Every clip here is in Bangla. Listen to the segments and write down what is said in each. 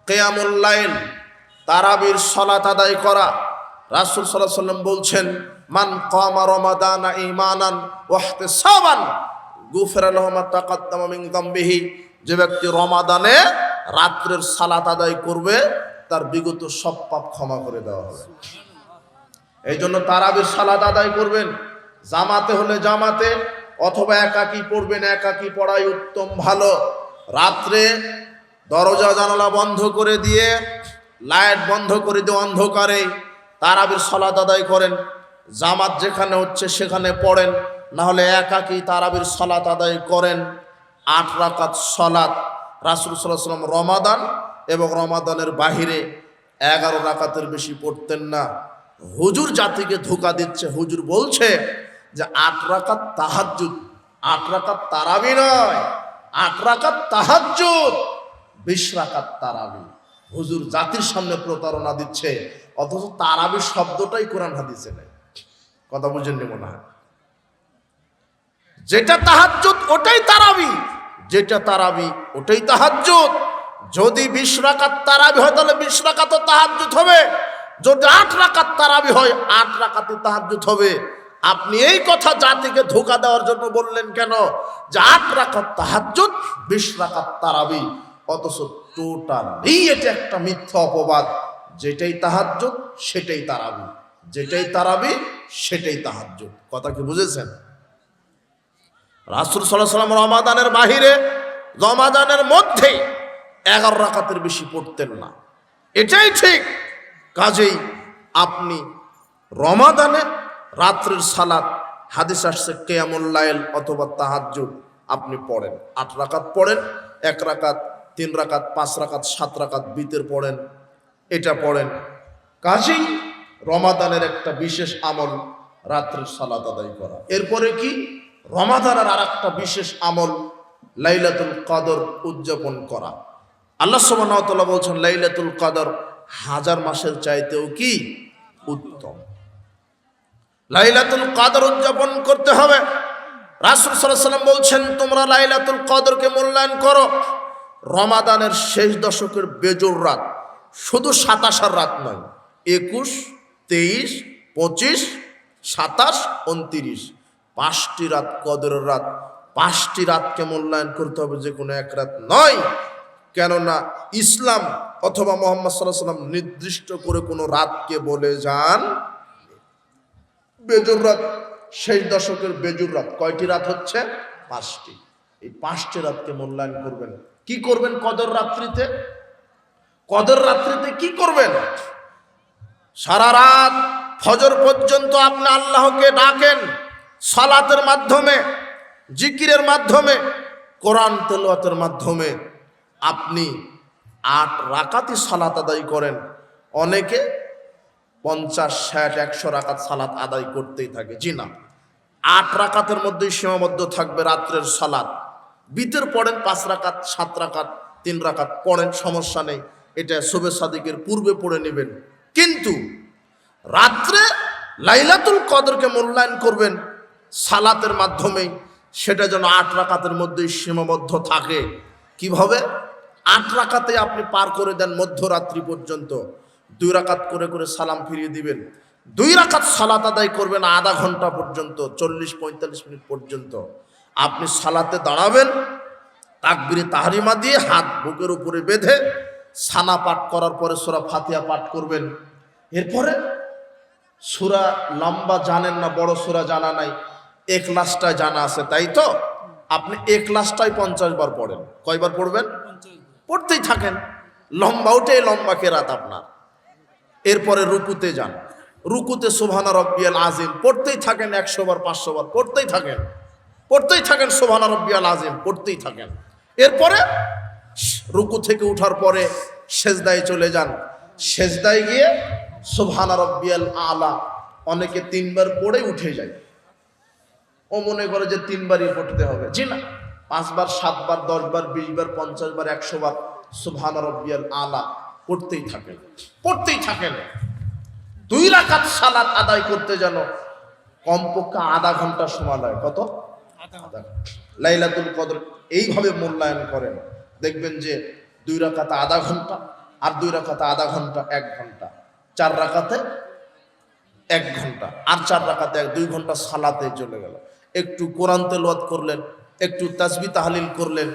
কিয়ামুল লাইল, তারাবির সালাত আদায় করা। রাসূল সাল্লাল্লাহু আলাইহি ওয়াসাল্লাম বলছেন, মান কামা রমাদানা ঈমানান ওয়া ইহতিসাবান গুফিরা লাহু মা তাকাদ্দামা মিন যামবিহি। যে ব্যক্তি রমাদানে রাত্রের সালাত আদায় করবে তার বিগত সব পাপ ক্ষমা করে দেওয়া হবে। এই জন্য তারাবির সালাত আদায় করবেন, জামাতে হলে জামাতে, অথবা একাকী পড়বেন, একাকী পড়াই উত্তম ভালো। রাত্রে দরজা জানালা বন্ধ করে দিয়ে, লাইট বন্ধ করে দিয়ে অন্ধকারে তারাবির সালাত আদায় করেন। জামাত যেখানে হচ্ছে সেখানে পড়েন, না হলে একাকী তারাবির সালাত আদায় করেন। 8 রাকাত সালাত রাসূল সাল্লাল্লাহু আলাইহি ওয়াসাল্লাম রমাদান এবং রমাদানের বাহিরে 11 রাকাতের বেশি পড়তেন না। হুজুর জাতিকে ধোঁকা দিচ্ছে। হুজুর বলছে যে 8 রাকাত তাহাজ্জুদ, 8 রাকাত তারাবি নয়, 8 রাকাত তাহাজ্জুদ, 20 রাকাত তারাবি। হুজুর জাতির সামনে প্রতারণা দিচ্ছে, অথচ তারাবি শব্দটাই কোরআন হাদিসে নেই। কথা বুঝেননি মনে হয়? যেটা তাহাজ্জুদ ওটাই তারাবি, যেটা তারাবি ওটাই তাহাজ্জুদ। যদি 20 রাকাত তারাবি হয় তাহলে 20 রাকাতও তাহাজ্জুদ হবে। যদি 8 রাকাত তারাবি হয় 8 রাকাতে তাহাজ্জুদ হবে। আপনি এই কথা জাতিকে ধোঁকা দেওয়ার জন্য বললেন কেন যে 8 রাকাত তাহাজ্জুদ 20 রাকাত তারাবি? অথচ টোটালি এটা একটা মিথ্যা অপবাদ। যেটাই তাহাজ্জুদ সেটাই তারাবি, যেটাই তারাবি সেটাই তাহাজ্জুদ। কথা কি বুঝেছেন? রাসূল সাল্লাল্লাহু আলাইহি ওয়াসাল্লাম রমাদানের বাহিরে, রমাদানের মধ্যে 11 রাকাতের বেশি পড়তেন না, এটাই ঠিক। কাজেই আপনি রমাদানে রাত্রের সালাত, হাদিস আসছে কিয়ামুল লাইল অথবা তাহাজ্জুদ, আপনি পড়েন। 8 রাকাত পড়েন, 1 রাকাত, 3 রাকাত, 5 রাকাত, 7 রাকাত বিতের পড়েন, এটা পড়েন। কাজেই রমাদানের একটা বিশেষ আমল রাত্রের সালাত আদায় করা। এরপরে কি? রমাদানের আর একটা বিশেষ আমল লাইলাতুল কদর উদযাপন করা। আল্লাহ সুবহানাহু ওয়া তাআলা বলছেন, লাইলাতুল কদর 1000 মাসের চাইতেও কি উত্তম। লাইলাতুল কদর উদযাপন করতে হবে। রাসূল সাল্লাল্লাহু আলাইহি ওয়াসাল্লাম বলছেন, তোমরা লাইলাতুল কদরকে মূল্যায়ন করো। রমাদানের শেষ দশকের বেজোড় রাত, শুধু 27 রাত নয়, 21, 23, 25, 27, 29, 5টি রাত কদরের রাত। 5টি রাতকে মূল্যায়ন করতে হবে, যে কোনো এক রাত নয়। কেননা ইসলাম অথবা মুহাম্মদ সাল্লাল্লাহু আলাইহি ওয়াসাল্লাম নির্দিষ্ট করে কোনো রাতকে বলে যান। বেজোড় রাত, শেষ দশকের বেজোড় রাত কয়টি রাত হচ্ছে? 5টি। এই 5টি রাতকে মূল্যায়ন করবেন। কি করবেন কদর রাত্রিতে? কদর রাত্রিতে কি করবেন? সারা রাত ফজর পর্যন্ত আপনি আল্লাহকে ডাকেন, সালাতের মাধ্যমে, জিকিরের মাধ্যমে, কোরআন তেলাওয়াতের মাধ্যমে আপনি 8 রাকাতই সালাত আদায় করেন। অনেকে 50, 60, 100 রাকাত সালাত আদায় করতেই থাকে। জি না, 8 রাকাতের মধ্যেই সীমাবদ্ধ থাকবে রাত্রের সালাত। বিতের পড়েন 5 রাকাত, 7 রাকাত, 3 রাকাত পড়েন, সমস্যা নেই। এটা শুবে সাদিকের পূর্বে পড়ে নেবেন। কিন্তু রাত্রে লাইলাতুল কদরকে মূল্যায়ন করবেন সালাতের মাধ্যমে, সেটা যেন 8 রাকাতের মধ্যেই সীমাবদ্ধ থাকে। কিভাবে? 8 রাকাতে আপনি পার করে দেন মধ্যরাত্রি পর্যন্ত। 2 রাকাত করে করে সালাম ফিরিয়ে দিবেন। 2 রাকাত সালাত আদায় করবেন আধা ঘন্টা পর্যন্ত, 40-45 মিনিট পর্যন্ত। আপনি সালাতে দাঁড়াবেন, তাকবীরে তাহরিমা দিয়ে হাত বুকের উপরে বেঁধে সানা পাঠ করার পরে সূরা ফাতিহা পাঠ করবেন। এরপরে সূরা লম্বা জানেন না, বড় সূরা জানা নাই, ইখলাসটা জানা আছে, তাই তো? আপনি ইখলাসটাই 50 বার পড়েন। কয়বার পড়বেন? পড়তেই থাকেন। লম্বা ওটাই লম্বা কেরাত আপনার। এরপরে রুকুতে যান, রুকুতে সুবহানা রাব্বিয়াল আযীম পড়তেই থাকেন 100 বার, 500 বার পড়তেই থাকেন, পড়তেই থাকেন সুবহানা রাব্বিয়াল আযীম পড়তেই থাকেন। এরপরে রুকু থেকে উঠার পরে সেজদায় চলে যান। সেজদায় গিয়ে সুবহানা রাব্বিয়াল আলা অনেকে 3 বার পড়ে উঠে যায়। ও মনে করে যে 3 বারই পড়তে হবে। জি না, 5 বার, 7 বার, 10 বার, 20 বার, 50 বার, 100 বার সুবহানা রাব্বিয়াল আলা পড়তেই থাকেন, পড়তেই থাকেন। 2 রাকাত সালাত আদায় করতে যেন কমপক্ষে আধা ঘন্টা সময় লাগে। কত? আধা ঘন্টা। লাইলাতুল কদর এইভাবে মূল্যায়ন করেন, দেখবেন যে 2 রাকাতে আধা ঘন্টা, আর 2 রাকাতে আধা ঘন্টা 1 ঘন্টা, 4 রাকাতে 1 ঘন্টা, আর 4 রাকাতে 2 ঘন্টা সালাতে চলে গেল। একটু কোরআন তেলাওয়াত করলেন, একটু তাসবিহ তাহলিল করলেন,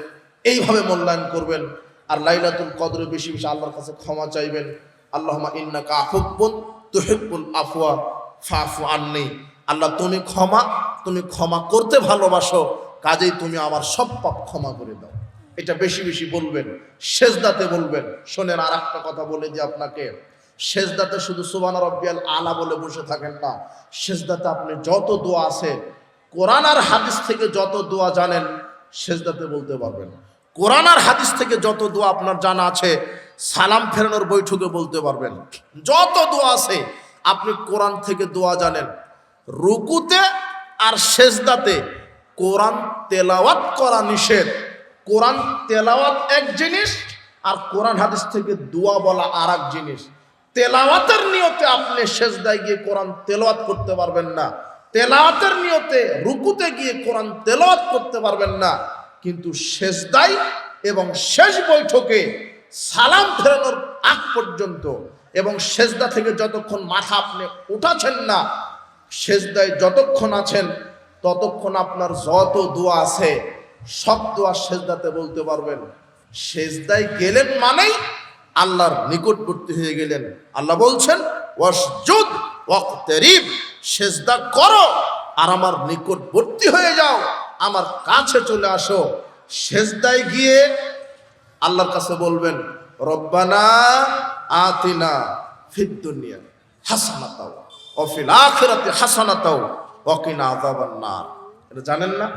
এইভাবে মূল্যায়ন করবেন। আর লাইলাতুল কদরে বেশি বেশি আল্লাহর কাছে ক্ষমা চাইবেন। আল্লাহুম্মা ইন্নাকা আফুব্বুন তুহিব্বুল আফওয়া ফাফু আন্নি। আল্লাহ তুমি ক্ষমা করতে ভালোবাসো, কাজেই তুমি আমার সব পাপ ক্ষমা করে দাও। এটা বেশি বেশি বলবেন, সেজদাতে বলবেন। শোনেন, আর একটা কথা বলে দিই আপনাকে, সেজদাতে শুধু সুবহান রাব্বিয়াল আলা বলে বসে থাকেন না। সেজদাতে আপনি যত দোয়া আছে, কোরআন আর হাদিস থেকে যত দোয়া জানেন সেজদাতে বলতে পারবেন। কোরআন আর হাদিস থেকে যত দোয়া আপনার জানা আছে সালাম ফেরানোর বৈঠকে বলতে পারবেন। যত দোয়া আছে আপনি কোরআন থেকে দোয়া জানেন। রুকুতে আর সেজদাতে কোরআন তেলাওয়াত করা নিষেধ। কোরআন তেলাওয়াত এক জিনিস, আর কোরআন হাদিস থেকে দোয়া বলা আর এক জিনিস। তেলাওয়াতের নিয়তে আপনি সেজদায় গিয়ে কোরআন তেলাওয়াত করতে পারবেন না, তেলাওয়াতের নিয়তে রুকুতে গিয়ে কোরআন তেলাওয়াত করতে পারবেন না। কিন্তু সেজদায় এবং শেষ বৈঠকে সালাম ফেরানোর আগ পর্যন্ত এবং সেজদা থেকে যতক্ষণ মাথা আপনি উঠাচ্ছেন না, সেজদায় যতক্ষণ আছেন ততক্ষণ আপনার যত দোয়া আছে সব দোয়া সেজদাতে বলতে পারবেন। সেজদায় গেলেন মানেই আল্লাহর নিকটবর্তী হয়ে গেলেন। আল্লাহ বলছেন ওয়াসজুদ ওয়াকতারিব, সেজদা করো আর আমার নিকটবর্তী হয়ে যাও, আমার কাছে চলে আসো। সেজদায় গিয়ে আল্লাহর কাছে বলবেন রব্বানা আতিনা ফিদ দুনিয়া হাসানাতাও ওয়া ফিল আখিরাতি হাসানাতাও ওয়া কিনা আযাবান নার। এটা জানেন না?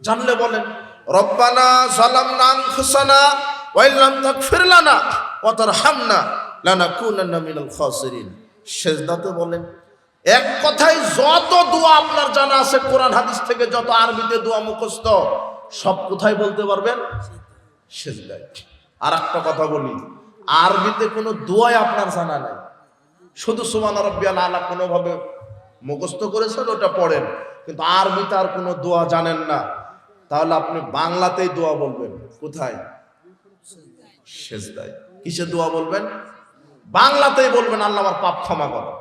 জানলে বলেন রব্বানা যালামনা আনফুসানা ওয়া ইল্লাম তাগফির লানা ওয়া তারহামনা লানাকুনান্না মিনাল খাসিরিন। সেজদাতে বলেন। এক কথায় যত দোয়া আপনার জানা আছে কোরআন হাদিস থেকে, যত আরবিতে দোয়া মুখস্থ, সব কোথায় বলতে পারবেন? সেজদায়। আর একটা কথা বলি, আরবিতে কোনো দোয়াই আপনার জানা নাই, শুধু সুবহান রাব্বিয়াল আলা কোনোভাবে মুখস্থ করেছেন, ওটা পড়েন, কিন্তু আরবিতে আর কোনো দোয়া জানেন না, তাহলে আপনি বাংলাতেই দোয়া বলবেন। কোথায়? সেজদায়। কিসে দোয়া বলবেন? বাংলাতেই বলবেন আল্লাহ আমার পাপ ক্ষমা করো,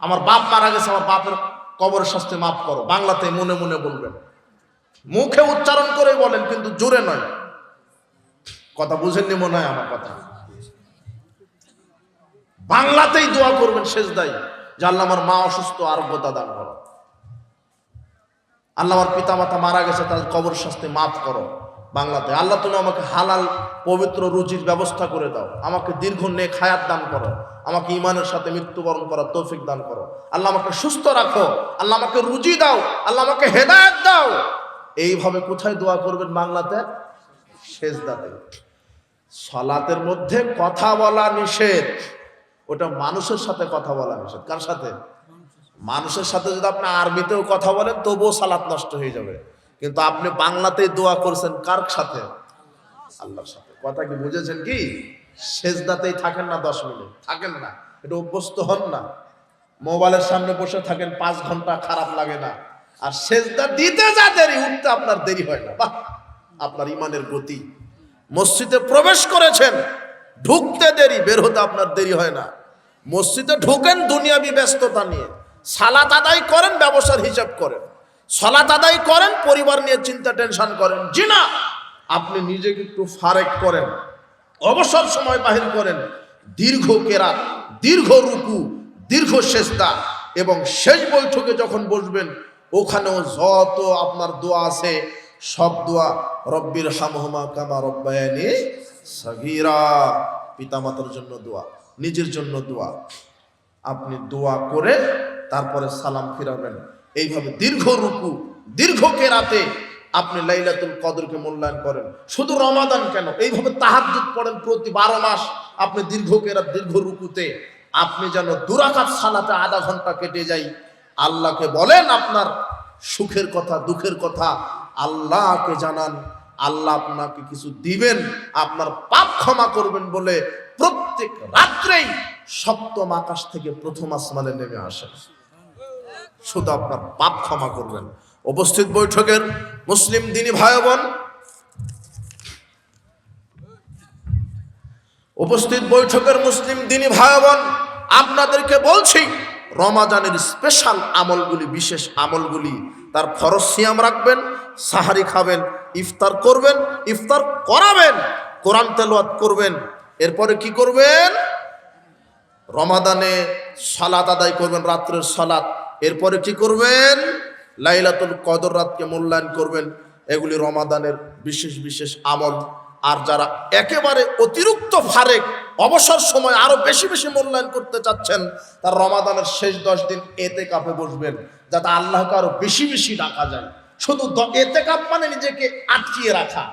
আমার বাপ মারা গেছে, আমার বাপের কবরের শাস্তি মাফ করো। বাংলাতেই মনে মনে বলবেন, মুখে উচ্চারণ করে বলেন, কিন্তু জোরে নয়। কথা বুঝেননি মনে হয় আমার কথা। বাংলাতেই দোয়া করবেন সেজদায় যে আল্লাহ আমার মা অসুস্থ, আরোগ্যতা দান করো। আল্লাহ আমার পিতা মাতা মারা গেছে, তাদের কবর শাস্তি মাফ করো। বাংলাতে আল্লাহ তুমি আমাকে হালাল পবিত্র রুজির ব্যবস্থা করে দাও, আমাকে দীর্ঘ নেক হায়াত দান করো, আমাকে ঈমানের সাথে মৃত্যুবরণ করার তৌফিক দান করো, আল্লাহ আমাকে সুস্থ রাখো, আল্লাহ আমাকে রুজি দাও, আল্লাহ আমাকে হেদায়েত দাও। এইভাবে কোথায় দোয়া করবেন? বাংলাতে, সেজদাতে। সালাতের মধ্যে কথা বলা নিষেধ, ওটা মানুষের সাথে কথা বলা নিষেধ। কার সাথে? মানুষের সাথে। যদি আপনি আরবিতেও কথা বলেন তবুও সালাত নষ্ট হয়ে যাবে, কিন্তু আপনি বাংলাতেই দোয়া করছেন কার সাথে? আল্লাহর সাথে। কথা কি বুঝেছেন? কি সেজদাতেই থাকেন না 10 মিনিট? থাকেন না, এটা অভ্যস্ত হন না। মোবাইলের সামনে বসে থাকেন 5 ঘন্টা, খারাপ লাগে না? আর সেজদা দিতে যা দেরি, উঠতে আপনার দেরি হয় না। বাহ, আপনার ইমানের গতি। মসজিদে প্রবেশ করেছেন, ঢুকতে দেরি, বের হতে আপনার দেরি হয় না। মসজিদে ঢুকেন দুনিয়াবি ব্যস্ততা নিয়ে, সালাত আদায় করেন, ব্যবসার হিসাব করেন, সালাত আদায় করেন, পরিবার নিয়ে চিন্তা টেনশন করেন। জি না, আপনি নিজেকে একটু ফারেক করেন, অবসর সময় বাহির করেন, দীর্ঘ কেরাত, দীর্ঘ রুকু, দীর্ঘ সেজদা, এবং শেষ বৈঠকে যখন বসবেন ওখানেও যত আপনার দোয়া আছে সব দোয়া রব্বির হামহুমা কামা রব্বায়ানি সাগীরা। পিতামাতার জন্য দোয়া, নিজের জন্য দোয়া। আপনি দোয়া করে তারপরে সালাম ফিরাবেন। এইভাবে দীর্ঘ রুকু, দীর্ঘ কেরাতে আপনি লাইলাতুল কদরকে মূল্যায়ন করেন। শুধু রমাদান কেন, এইভাবে তাহাজ্জুদ পড়েন প্রতি 12 মাস। আপনি দীর্ঘ কেরাত, দীর্ঘ রুকুতে আপনি যেন 2 রাকাত সালাতে আধা ঘন্টা কেটে যায়। আল্লাহকে বলেন আপনার সুখের কথা, দুঃখের কথা আল্লাহকে জানান। আল্লাহ আপনাকে কিছু দিবেন, আপনার পাপ ক্ষমা করবেন বলে প্রত্যেক রাত্রেই 7ম আকাশ থেকে 1ম আসমানে নেমে আসেন, শুধু আপনার পাপ ক্ষমা করবেন। উপস্থিত বৈঠকের মুসলিম দিনী ভাই বোন, উপস্থিত বৈঠকের মুসলিম দিনী ভাই বোন, আপনাদেরকে বলছি রমাদানের স্পেশাল আমলগুলি, বিশেষ আমলগুলি, তার ফরজ সিয়াম রাখবেন, সাহারি খাবেন, ইফতার করবেন, ইফতার করাবেন, কোরআন তেলাওয়াত করবেন। এরপরে কি করবেন? রমাদানে সালাত আদায় করবেন, রাত্রের সালাত। এরপরে কি করবেন? লাইলাতুল কদর রাতকে মূল্যায়ন করবেন। এগুলি রমাদানের বিশেষ বিশেষ আমল। আর যারা একেবারে অতিরিক্ত ফারেক, অবসর সময় আরো বেশি বেশি মূল্যায়ন করতে চাচ্ছেন, তার রমাদানের শেষ 10 দিন এতেকাফে বসবেন, যাতে আল্লাহকে আরো বেশি বেশি ডাকা যায়। শুধু এতেকাফ মানে নিজেকে আটকিয়ে রাখা।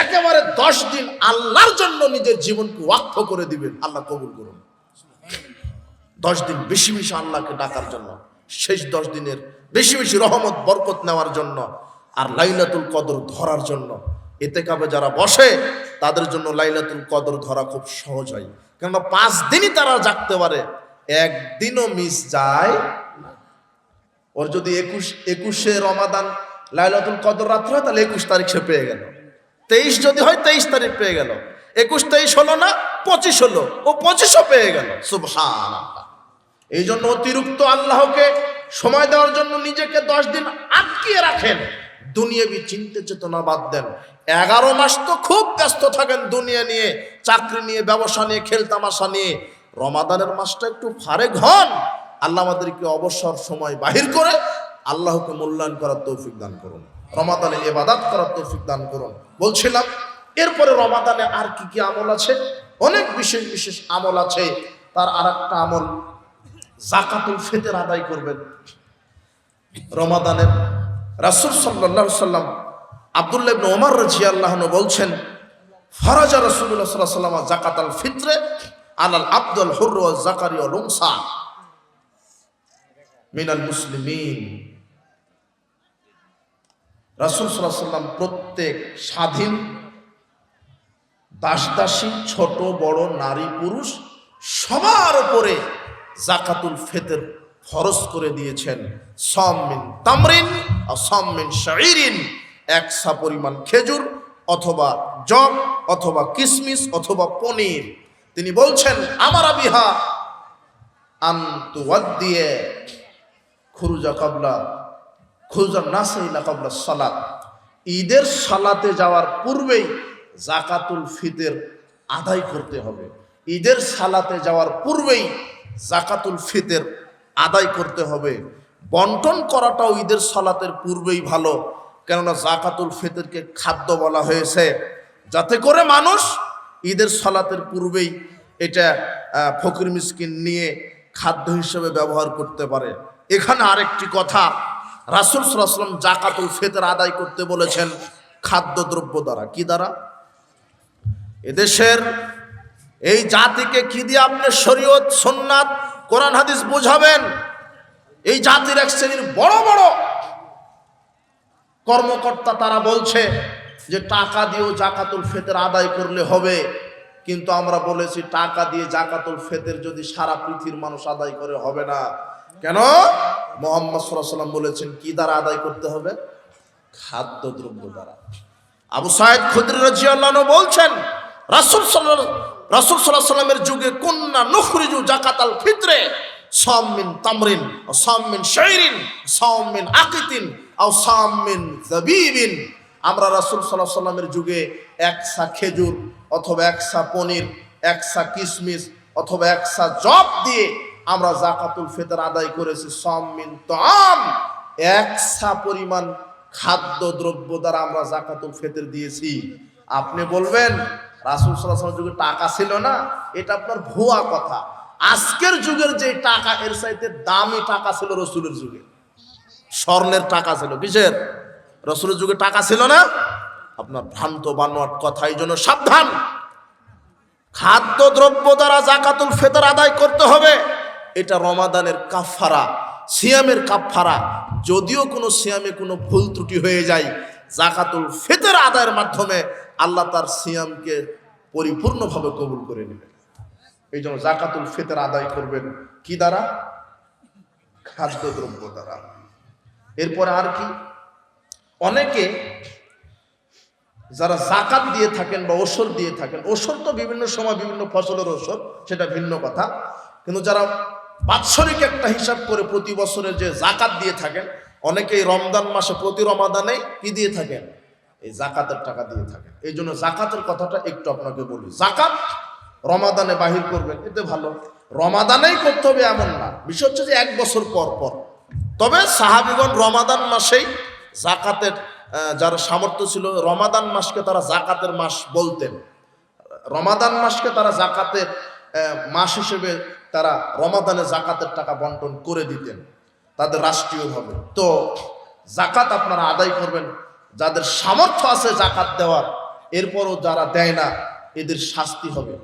একেবারে 10 দিন আল্লাহর জন্য নিজের জীবনকে ওয়াকফ করে দিবেন। আল্লাহ কবুল করুন। 10 দিন বেশি বেশি আল্লাহকে ডাকার জন্য, শেষ 10 দিনের বেশি বেশি রহমত বরকত নেওয়ার জন্য, আর লাইলাতুল কদর ধরার জন্য। ইতিকাফে যারা বসে তাদের জন্য লাইলাতুল কদর ধরা খুব সহজ হয়, কেননা 5 দিনই তারা জাগতে পারে, একদিনও মিস যায় না। ওর যদি 21শে রমাদান লাইলাতুল কদর রাত হয়, তাহলে 21 তারিখ সে পেয়ে গেল। 23 যদি হয় 23 তারিখ পেয়ে গেল। 21-23 হলো না, 25 হলো, ও 25ও পেয়ে গেল। সুবহানাল্লাহ। এই জন্য অতিরিক্ত আল্লাহকে সময় দেওয়ার জন্য নিজেকে 10 দিন আটকিয়ে রাখেন। দুনিয়াবি চিন্তা চেতনা বাদ দেন। 11 মাস তো খুব ব্যস্ত থাকেন দুনিয়া নিয়ে, চাকরি নিয়ে, ব্যবসা নিয়ে, খেলতামাশা নিয়ে। রমাদানের মাসটা একটু ফারেক হন। আল্লাহ আমাদেরকে অবসর সময় বাহির করে আল্লাহকে মূল্যায়ন করার তৌফিক দান করুন, রমাদানে ইবাদত করার তৌফিক দান করুন। বলছিলাম এরপরে রমাদানে আর কি কি আমল আছে? অনেক বিশেষ বিশেষ আমল আছে। তার আরেকটা আমল যাকাতুল ফিতর আদায় করবেন রমাদানের। রাসূল সাল্লাল্লাহু আলাইহি সাল্লাম আব্দুল্লাহ ইবনে ওমর রাদিয়াল্লাহু আনহু বলছেন, ফারাজা রাসূলুল্লাহ সাল্লাল্লাহু আলাইহি ওয়াসাল্লাম যাকাতাল ফিতর আলাল আবদুল হুর ওয়া যাকারি ওয়াল উনসা মিনাল মুসলিমিন। রাসূল সাল্লাল্লাহু আলাইহি ওয়াসাল্লাম প্রত্যেক স্বাধীন, দাস-দাসী, ছোট বড়, নারী পুরুষ সবার উপরে যাকাতুল ফিতর ফরজ করে দিয়েছেন। সাম মিন তামরিন আর সাম মিন শাইরিন, 1 সা পরিমাণ খেজুর অথবা জব অথবা কিশমিশ অথবা পনির। তিনি বলছেন, আমারা বিহা আন তুওয়াদ্দিয়ে খুরুজা কাবলা খুরুজা নাসাইলা কাবলা সালাত। ঈদের সালাতে যাওয়ার পূর্বেই যাকাতুল ফিতর আদায় করতে হবে। ঈদের সালাতে যাওয়ার পূর্বেই যাকাতুল ফিতর আদায় করতে হবে। বন্টন করাটাও ঈদের সালাতের পূর্বেই ভালো, কেননা যাকাতুল ফিতরকে খাদ্য বলা হয়েছে, যাতে করে মানুষ ঈদের সালাতের পূর্বেই এটা ফকির মিসকিন নিয়ে খাদ্য হিসেবে ব্যবহার করতে পারে। এখানে আরেকটি কথা, রাসূল সাল্লাল্লাহু আলাইহি ওয়াসাল্লাম যাকাতুল ফিতর আদায় করতে বলেছেন খাদ্যদ্রব্য দ্বারা। কি দ্বারা? এদেশের এই জাতিকে কি দিয়ে আপনি শরীয়ত, সুন্নাত, কোরআন হাদিস বোঝাবেন? এই জাতির এক শ্রেণীর বড় বড় কর্মকর্তা তারা বলছে যে টাকা দিয়েও যাকাতুল ফিতর আদায় করলে হবে, কিন্তু আমরা বলেছি টাকা দিয়ে যাকাতুল ফিতর যদি সারা পৃথিবীর মানুষ আদায় করে হবে না। কেন? মুহাম্মদ সাল্লাল্লাহু আলাইহি ওয়াসাল্লাম বলেছেন কি দ্বারা আদায় করতে হবে? খাদ্যদ্রব্য দ্বারা। আবু সাঈদ খুদরি রাদিয়াল্লাহু আনহু বলছেন, রাসূল সাল্লাল্লাহু আলাইহি ওয়াসাল্লামের যুগে কুন্না নুখরিজু যাকাতাল ফিতরে সাম মিন তামরিন ও সাম মিন শাইরিন সাম মিন আকিতিন আও সাম মিন যাবিবিন। আমরা রাসূল সাল্লাল্লাহু আলাইহি ওয়াসাল্লামের যুগে 1 সা খেজুর অথবা 1 সা পনির, 1 সা কিশমিশ অথবা 1 সা জব দিয়ে আমরা যাকাতুল ফিতর আদায় করেছি। সাম মিন তাম, 1 সা পরিমাণ খাদ্যদ্রব্য দ্বারা আমরা যাকাতুল ফিতর দিয়েছি। আপনি বলবেন রাসূল সাল্লাল্লাহু আলাইহি ওয়াসাল্লামের যুগে টাকা ছিল না, এটা আপনার ভুয়া কথা। আজকের যুগের যে টাকা, এর চাইতে দামি টাকা ছিল রাসূলের যুগে। স্বর্ণের টাকা ছিল। কিসের? রাসূলের যুগে টাকা ছিল না। আপনার ভ্রান্ত বানোয়াট কথা। এই জন্য সাবধান। খাদ্যদ্রব্য দ্বারা যাকাতুল ফিতর আদায় করতে হবে। এটা রমাদানের কাফারা, সিয়ামের কাফারা। যদিও কোনো সিয়ামে কোনো ভুল ত্রুটি হয়ে যায়, যাকাতুল ফিতর আদায়ের মাধ্যমে আল্লাহ তার সিয়ামকে পরিপূর্ণভাবে কবুল করে নেবেন। এই জন্য যাকাতুল ফিতর আদায় করবেন কি দ্বারা? খাদ্যদ্রব্য দ্বারা। এরপরে আর কি? অনেকে যারা জাকাত দিয়ে থাকেন বা ওসর দিয়ে থাকেন, ওসর তো বিভিন্ন সময় বিভিন্ন ফসলের ওসর, সেটা ভিন্ন কথা, কিন্তু যারা বাৎসরিক একটা হিসাব করে প্রতি বছরে যে জাকাত দিয়ে থাকেন, অনেকেই রমজান মাসে প্রতি রমাদানে কি দিয়ে থাকেন, এই জাকাতের টাকা দিয়ে থাকেন। এই জন্য জাকাতের কথাটা একটু আপনাকে বলি। জাকাত রমাদানে বাহির করবেন, এতে ভালো, রমাদানেই করতে হবে এমন না, বিষয় হচ্ছে যে 1 বছর পর পর। তবে সাহাবীগণ রমাদান মাসেই জাকাতের যারা সামর্থ্য ছিল, রমাদান মাসকে তারা জাকাতের মাস বলতেন, রমাদান মাসকে তারা জাকাতের মাস হিসেবে তারা রমাদানে জাকাতের টাকা বন্টন করে দিতেন তাদের রাষ্ট্রীয়ভাবে। তো জাকাত আপনারা আদায় করবেন, যাদের সামর্থ্য আছে জাকাত দেওয়ার, এরপরও যারা দেয় না এদের শাস্তি হবে,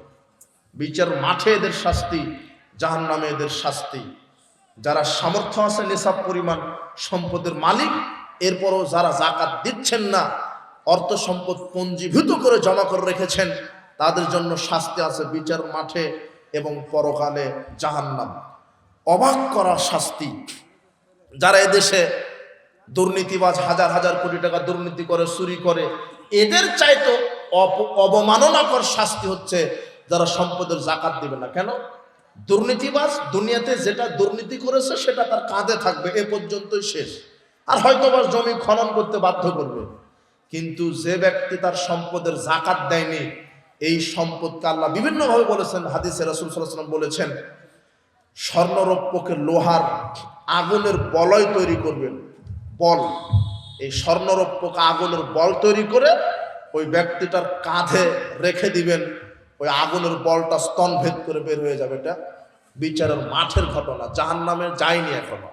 বিচার মাঠে এদের শাস্তি, জাহান্নামে এদের শাস্তি। যারা সামর্থ্য আছে নিসাব পরিমাণ সম্পদের মালিক, এরপরও যারা জাকাত দিচ্ছেন না, অর্থ সম্পদ পঞ্জীভূত করে জমা করে রেখেছেন, তাদের জন্য শাস্তি আছে বিচার মাঠে এবং পরকালে জাহান্নাম। অবাক করা শাস্তি। যারা এদেশে দুর্নীতিবাজ, হাজার হাজার কোটি টাকা দুর্নীতি করে, চুরি করে, এদের চাইতো অবমাননাকর শাস্তি হচ্ছে যারা সম্পদের জাকাত দিবে না। কেন? দুর্নীতিবাজ দুনিয়াতে যেটা দুর্নীতি করেছে সেটা তার কাঁধে থাকবে, এ পর্যন্তই শেষ, আর হয়তোবা জমি খনন করতে বাধ্য করবে। কিন্তু যে ব্যক্তি তার সম্পদের জাকাত দেয়নি, এই সম্পদকে আল্লাহ বিভিন্নভাবে বলেছেন, হাদিসে রাসূল সাল্লাল্লাহু আলাইহি ওয়াসাল্লাম বলেছেন, স্বর্ণরৌপ্যকে লোহার আগুনের বলয় তৈরি করবেন, বল, এই স্বর্ণরৌপ্যকে আগুনের বল তৈরি করে ওই ব্যক্তিটার কাঁধে রেখে দিবেন, ওই আগুনের বলটা স্তনভেদ করে বের হয়ে যাবে। এটা বিচারের মাঠের ঘটনা, জাহান্নামে যায়নি এখনো।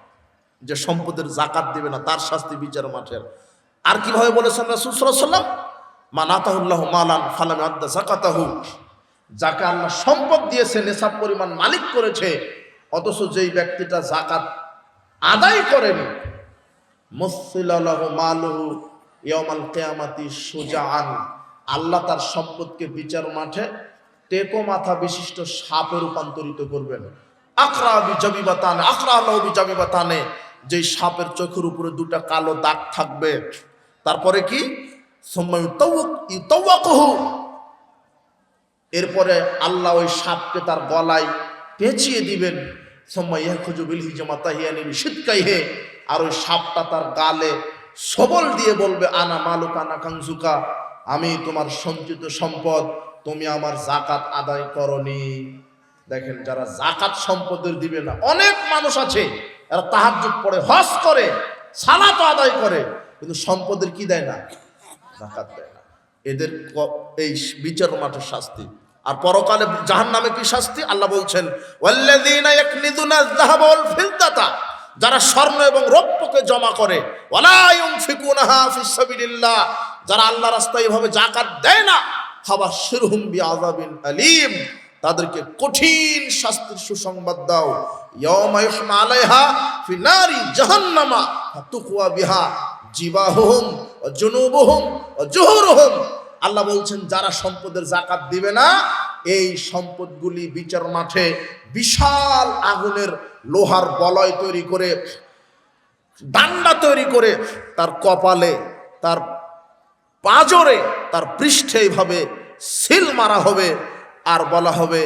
যে সম্পদের জাকাত দিবে না তার শাস্তি বিচারের মাঠের। আর কিভাবে বলেছেন রাসূল সাল্লাল্লাহু আলাইহি ওয়াসাল্লাম, মান আতাহুল্লাহু মালান ফালাম ইয়াদ্দা যাকাতাহু, যাকে আল্লাহ সম্পদ দিয়েছে, নিসাব পরিমাণ মালিক করেছে, অথচ যেই ব্যক্তিটা জাকাত আদায় করেনি, মুসিলা লাহু মালুহু ইয়াউমাল কিয়ামাতি সুজাআন, আল্লাহ তার সম্পদকে বিচার মাঠে টেকো মাথা বিশিষ্ট সাপে রূপান্তরিত করবেন। আকরা বিজাবিবাতানে, আকরা লাহু বিজাবিবাতানে, যেই সাপের চোখের উপরে 2টা কালো দাগ থাকবে। তারপরে কি? সুম্মা ইউতাওয়াকুহু, এরপরে আল্লাহ ওই সাপকে তার গলায় পেঁচিয়ে দিবেন। সুম্মা ইয়াখুযু বিল হিজমাতাহিয়ানি বিশিদকাইহি, আর ওই সাপটা তার গালে সবল দিয়ে বলবে, আনা মালুক আনা কানজুকা, আমি তোমার সঞ্চিত সম্পদ, তুমি আমার জাকাত আদায় করনি। দেখেন, যারা জাকাত সম্পদের দিবে না, অনেক মানুষ আছে এরা তাহাজ্জুদ পড়ে, হজ করে, সালাত আদায় করে, কিন্তু সম্পদের কি দেয় না? জাকাত দেয় না। এদের এই বিচার মাঠের শাস্তি। আর পরকালে জাহান্নামে কি শাস্তি? আল্লাহ বলছেন, ওয়াল্লাযীনা ইয়াকনিযুনা আয-যাহাবা ওয়াল ফিদ্দাতা, যারা স্বর্ণ এবং রৌপ্যকে জমা করে, ওয়ালা ইউনফিকুনাহা ফিস সাবিলিল্লাহ, যারা আল্লাহর রাস্তায় এভাবে জাকাত দেয় না, ফাবাশশিরহুম বিআযাবিন আলীম, তাদেরকে কঠিন শাস্তির সুসংবাদ দাও। ইয়াওমা ইউহমা আলাইহা ফি নারি জাহান্নামা ফাতুকওয়া বিহা জিবাহুম ওয়া জুনুবুহুম ওয়া জুহুরুহুম। আল্লাহ বলছেন, যারা সম্পদের জাকাত দিবে না, এই সম্পদগুলি বিচার মাঠে বিশাল আগুনের লোহার বলয় তৈরি করে, ডান্ডা তৈরি করে তার কপালে, তার পাজরে, তার পৃষ্ঠে এইভাবে সিল মারা হবে, আর বলা হবে,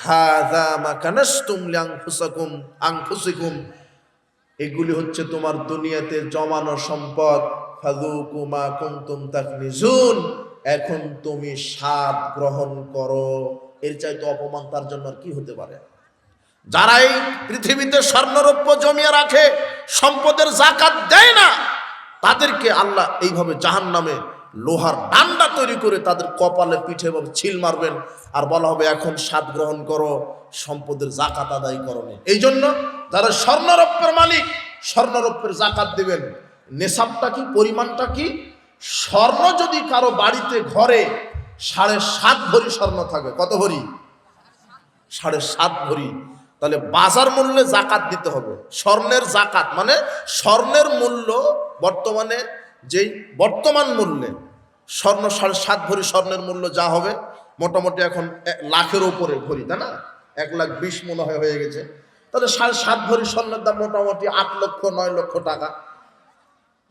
হাযা মা কানাসতুম লিআনফুসাকুম আনফুসিকুম, এগুলি হচ্ছে তোমার দুনিয়াতে জমানো সম্পদ, ফাযুকু মা কুনতুম তাকনিজুন, এখন তুমি স্বাদ গ্রহণ করো। এর চাইতে অপমান তার জন্য আর কি হতে পারে? যারা এই পৃথিবীতে স্বর্ণরৌপ্য জমিয়ে রাখে, সম্পদের জাকাত দেয় না, তাদেরকে আল্লাহ এইভাবে জাহান্নামে লোহার ডান্ডা তৈরি করে তাদের কপালে, পিঠে এবং ছিল মারবেন, আর বলা হবে, এখন স্বাদ গ্রহণ করো, সম্পদের জাকাত আদায় করনি। এই জন্য যারা স্বর্ণরৌপ্যের মালিক, স্বর্ণরৌপ্যের জাকাত দিবেন। নেশাবটা কি, পরিমাণটা কি? স্বর্ণ যদি কারো বাড়িতে ঘরে 7.5 ভরি স্বর্ণ থাকে, কত ভরি? 7.5 ভরি, তাহলে বাজার মূল্যে জাকাত দিতে হবে। স্বর্ণের জাকাত মানে স্বর্ণের মূল্য বর্তমানে, যেই বর্তমান মূল্যে স্বর্ণ 7.5 ভরি স্বর্ণের মূল্য যা হবে, মোটামুটি এখন 1 লাখের উপরে ভরি, তাই না? 1,20,000 মনে হয় হয়ে গেছে। তাহলে 7.5 ভরি স্বর্ণের দাম মোটামুটি 8 লক্ষ 9 লক্ষ টাকা।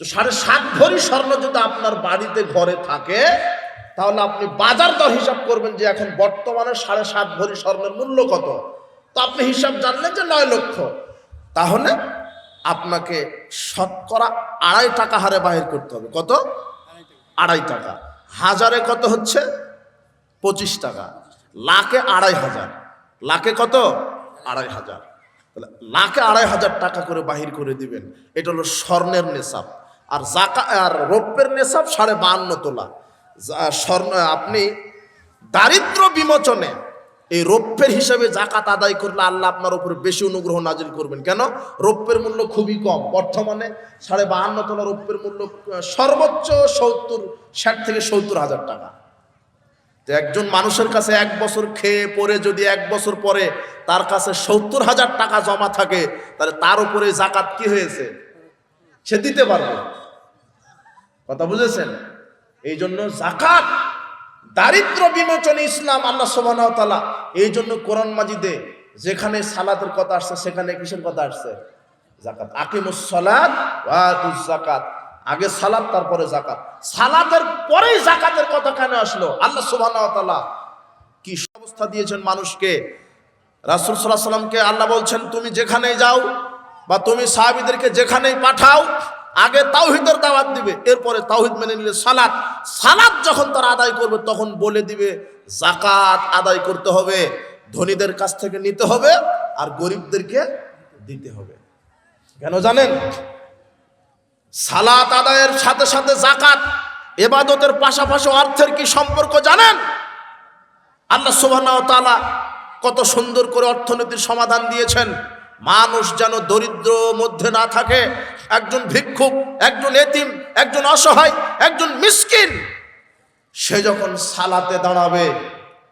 তো 7.5 ভরি স্বর্ণ যদি আপনার বাড়িতে ঘরে থাকে, তাহলে আপনি বাজার দর হিসাব করবেন যে এখন বর্তমানে 7.5 ভরি স্বর্ণের মূল্য কত। তো আপনি হিসাব জানলেন যে 9 লক্ষ, তাহলে আপনাকে শতকরা 2.5 টাকা হারে বাহির করতে হবে। কত? 2.5 টাকা। হাজারে কত হচ্ছে? 25 টাকা। লাখে 2.5 লাখে কত? 2.5 তাহলে লাখে 2.5 টাকা করে বাহির করে দিবেন। এটা হলো স্বর্ণের নেশাব। আর আর রৌপ্যের নেশাব 52.5 তোলা। স্বর্ণ আপনি দারিদ্র বিমোচনে এই রৌপ্যের হিসাবে জাকাত আদায় করলে আল্লাহ আপনার উপরে বেশি অনুগ্রহ নাজিল করবেন। কেন? রৌপ্যের মূল্য খুবই কম। বর্তমানে 52.5 তোলা রৌপ্যের মূল্য সর্বোচ্চ 60 থেকে 70,000 টাকা। তো একজন মানুষের কাছে 1 বছর খেয়ে পরে যদি 1 বছর পরে তার কাছে 70,000 টাকা জমা থাকে, তাহলে তার উপরে জাকাত কি হয়েছে? সে দিতে পারবে। কথা বুঝেছেন? এই জন্য জাকাত দারিদ্র বিমোচনে ইসলাম আল্লাহ সুবহানাহু ওয়া তাআলা এই জন্য কোরআন মাজিদে যেখানে সালাতের কথা আসছে সেখানে কিসের কথা আসছে? জাকাত। আকিমুস সালাত ওয়া আতুজ যাকাত। আগে সালাত তারপরে জাকাত। সালাতের পরেই জাকাতের কথা কেন আসলো? আল্লাহ সুবহানাহু ওয়া তাআলা কি অবস্থা দিয়েছেন মানুষকে। রাসূল সাল্লাল্লাহু আলাইহি ওয়াসাল্লামকে আল্লাহ বলছেন তুমি যেখানেই যাও বা তুমি সাহাবীদেরকে যেখানেই পাঠাও আগে তাওহীদের দাওয়াত দিবে, এরপরে তাওহীদ মেনে নিলে সালাত। সালাত যখন তারা আদায় করবে তখন বলে দিবে যাকাত আদায় করতে হবে, ধনীদের কাছ থেকে নিতে হবে আর গরিবদেরকে দিতে হবে। কেন জানেন? সালাত আদায়ের সাথে সাথে যাকাত ইবাদতের পাশাপাশি অর্থের কি সম্পর্ক জানেন? আল্লাহ সুবহানাহু ওয়া তাআলা কত সুন্দর করে অর্থনীতির সমাধান দিয়েছেন। মানুষ যেন দরিদ্র মধ্যে না থাকে। একজন ভিক্ষুক, একজন এতিম, একজন অসহায়, একজন মিসকিন সে যখন সালাতে দাঁড়াবে,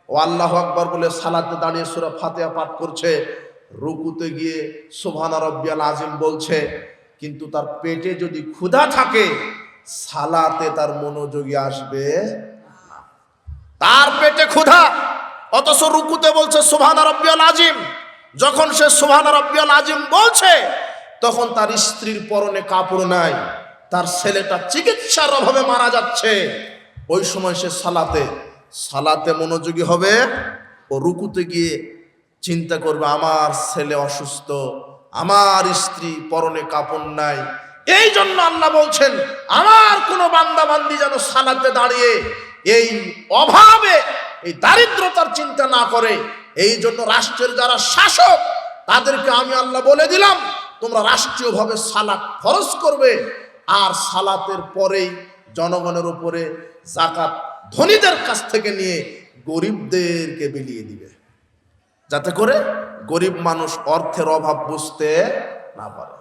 ও আল্লাহু আকবার বলে সালাতে দাঁড়িয়ে সূরা ফাতিহা পাঠ করছে, রুকুতে গিয়ে সুবহানা রাব্বিয়াল আযীম বলছে, কিন্তু তার পেটে যদি ক্ষুধা থাকে সালাতে তার মনোযোগী আসবে না। তার পেটে ক্ষুধা, অথচ রুকুতে বলছে সুবহানা রাব্বিয়াল আযীম। যখন সে সুবহানা রাব্বিয়াল আযীম বলছে তখন তার স্ত্রীর পরনে কাপড় নাই, তার ছেলেটা চিকিৎসার অভাবে মারা যাচ্ছে। ওই সময় সে সালাতে মনোযোগী হবে। ও রুকুতে গিয়ে চিন্তা করবে আমার ছেলে অসুস্থ, আমার স্ত্রী পরনে কাপড় নাই। এই জন্য আল্লাহ বলছেন আমার কোন বান্দা বান্দি যেন সালাতে দাঁড়িয়ে এই অভাবে, এই দারিদ্রতার চিন্তা না করে। এই জন্য রাষ্ট্রের যারা শাসক তাদেরকে আমি আল্লাহ বলে দিলাম তোমরা রাষ্ট্রীয়ভাবে সালাত ফরজ করবে, আর সালাতের পরেই জনগণের উপরে যাকাত ধনীদের কাছ থেকে নিয়ে গরিবদেরকে বিলিয়ে দিবে, যাতে করে গরিব মানুষ অর্থের অভাব বুঝতে না পারে।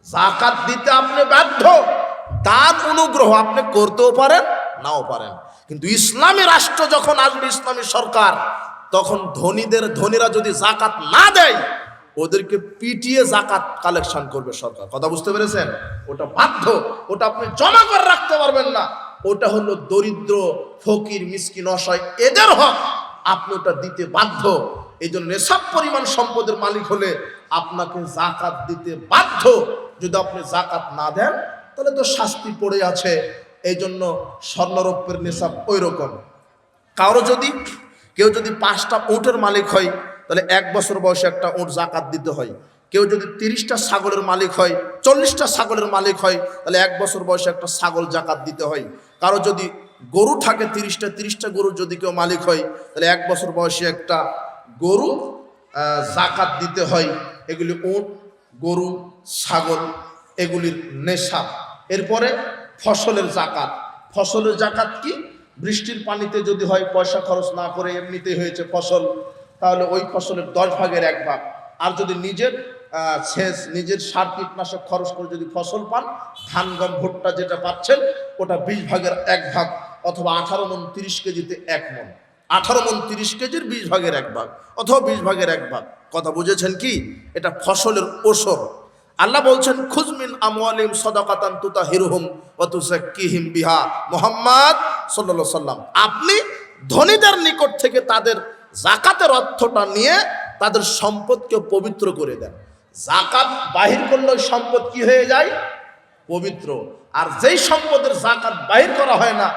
যাকাত দিতে আপনি বাধ্য, দান অনুগ্রহ আপনি করতেও পারেন নাও পারেন, কিন্তু ইসলামী রাষ্ট্র যখন আসবে, ইসলামী সরকার, তখন ধনীরা যদি যাকাত না দেয় ওদেরকে পিটিয়ে যাকাত কালেকশন করবে সরকার। কথা বুঝতে পেরেছেন? ওটা বাধ্য, ওটা আপনি জমা করে রাখতে পারবেন না। ওটা হলো দরিদ্র, ফকির, মিসকিন, অসহায় এদের হক, আপনি ওটা দিতে বাধ্য। এই জন্য নেশাব পরিমাণ সম্পদের মালিক হলে আপনাকে যাকাত দিতে বাধ্য। যদি আপনি যাকাত না দেন তাহলে তো শাস্তি পড়ে আছে। এই জন্য স্বর্ণরৌপ্যের নেশাব ওই রকম। কেউ যদি 5টা উটের মালিক হয় তাহলে 1 বছর বয়সে একটা উট যাকাত দিতে হয়। কেউ যদি 30টা ছাগলের মালিক হয়, 40টা ছাগলের মালিক হয়, তাহলে 1 বছর বয়সে একটা ছাগল যাকাত দিতে হয়। কারো যদি গরু থাকে 30টা গরুর যদি কেউ মালিক হয় তাহলে 1 বছর বয়সে একটা গরু যাকাত দিতে হয়। এগুলি উট, গরু, ছাগল, এগুলির নেশাব। এরপরে ফসলের জাকাত কি? বৃষ্টির পানিতে যদি হয়, পয়সা খরচ না করে এমনিতে হয়েছে ফসল, তাহলে ওই ফসলের 10 ভাগের 1 ভাগ। আর যদি নিজের সার কীটনাশক খরচ করে যদি ফসল পান, ধান, গম, ভুট্টা যেটা পাচ্ছেন ওটা 20 ভাগের 1 ভাগ, অথবা 18 মণ 30 কেজিতে 1 মণ। 18 মণ 30 কেজির 20 ভাগের 1 ভাগ, অথবা 20 ভাগের 1 ভাগ। কথা বুঝেছেন কি? এটা ফসলের ওসর। আল্লাহ বলছেন খুজমিন আমওয়ালিম সাদাকাতান তুতাহিরুহুম ওয়া তুযাক্কিহিম বিহা। মুহাম্মদ সাল্লাল্লাহু আলাইহি সাল্লাম, আপনি ধনীদের নিকট থেকে তাদের যাকাতের অর্থটা নিয়ে তাদের সম্পদকে পবিত্র করে দেন। যাকাত বাহির করলে ওই সম্পদ কি হয়ে যায়? পবিত্র। আর যেই সম্পদের যাকাত বাহির করা হয় না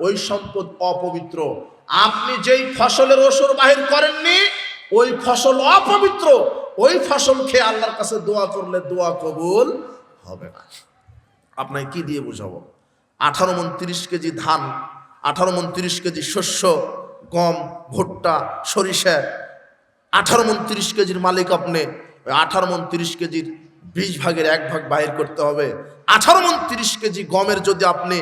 ওই সম্পদ অপবিত্র। আপনি যেই ফসলের ওসর বাহির করেননি ওই ফসল অপবিত্র, ওই ফসল খেয়ে আল্লাহর কাছে দোয়া করলে দোয়া কবুল হবে না। আপনাকে কি দিয়ে বুঝাবো? 18 মণ 30 কেজি ধান, 18 মণ 30 কেজি শস্য, গম, ভুট্টা, সরিষা, 18 মণ 30 কেজির মালিক আপনি। ওই 18 মণ 30 কেজির 20 ভাগের 1 ভাগ বাহির করতে হবে। 18 মণ 30 কেজি গমের যদি আপনি